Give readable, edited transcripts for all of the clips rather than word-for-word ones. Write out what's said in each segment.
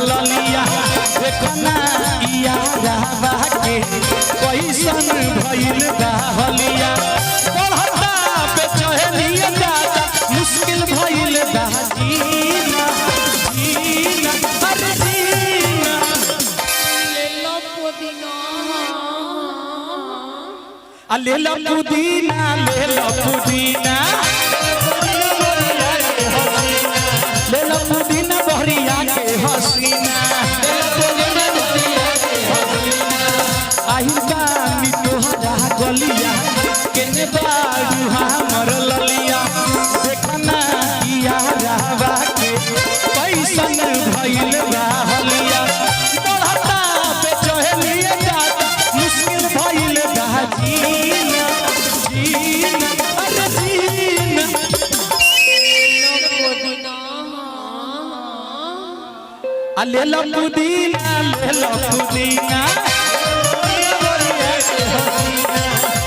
ललिया देखो ना यारवा के कैसन भइल बा हलिया पढ़ता बेचैनिया दादा मुश्किल भइल बा जीना जीना अरे जीना ले लो पुदीना ले लो पुदीना ले लो पुदीना बहरिया के हसीना आही बानी तोहरा गलिया केने बारू हमर ललिया देखना यारवा के कैसन भइल बा हलिया पढ़ता बेचैनिया दादा मुश्किल भइल बा जीना जीना अरे जीना ले लो पुदीना ले लो पुदीना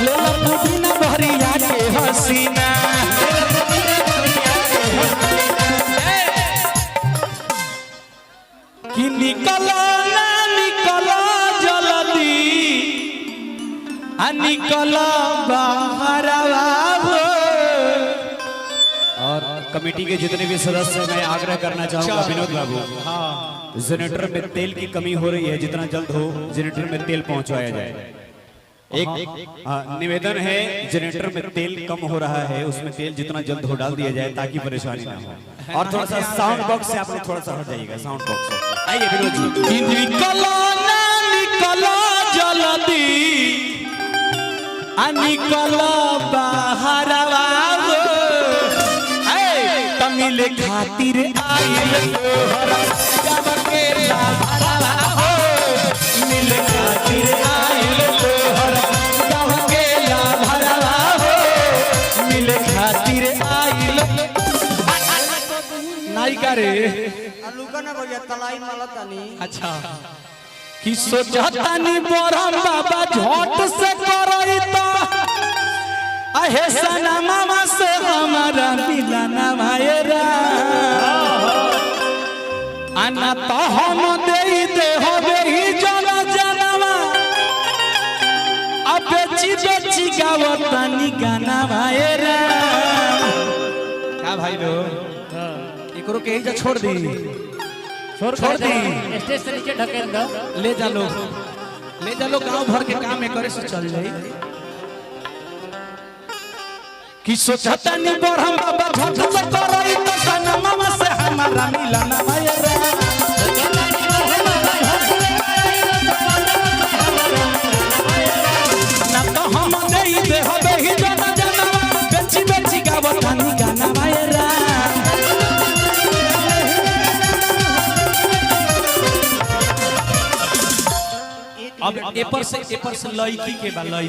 ले लो पुदीना बहरिया के हसीना कि निकलो ना निकलो जल्दी निकलो बाहर आओ। और कमेटी के जितने भी सदस्य मैं आग्रह करना चाहूंगा विनोद बाबू, जनरेटर में तेल की कमी हो रही है, जितना जल्द हो जनरेटर में तेल पहुंचाया जाए। एक निवेदन है, जनरेटर में तेल कम हो रहा है, उसमें तेल जितना जल्द हो डाल दिया जाए ताकि परेशानी ना हो। और थोड़ा सा साउंड बॉक्स से आप लोग थोड़ा सा हट जाइएगा, साउंड बॉक्स से। आइए विनोद जी। निकलो ना निकलो जल्दी निकलो बाहर आओ। तमिल खातिर आइल तोहरा जब के लाभरवा हो मिल खातिर आइल तोहरा जब के लाभरवा हो मिल खातिर आइल नायिका रे लुका ना भैया तलाई मालतानी। अच्छा कि सोचतानी बरम बाबा झट से करई त अहे सना मामा से हमारा मिलना भाईरा आना तो हम देई दे होबे ही जन जनवा अब बेची बेची गावतानी गाना भाईरा। का भाई लो एकरो के जा छोड़ दी छोड़ दी स्टेज से नीचे ढकेल दो। ले जा लो गांव भर के काम में करे से चल जाई। कि सोचतानी बरहम बाबा झट से करई त सना मामा से हमारा मिलना भाईरा ना तो हम देई दे होबे ही जना जनवा बेची बेची गावतानी गाना भाईरा। अब एपर से लड़की के बा लड़की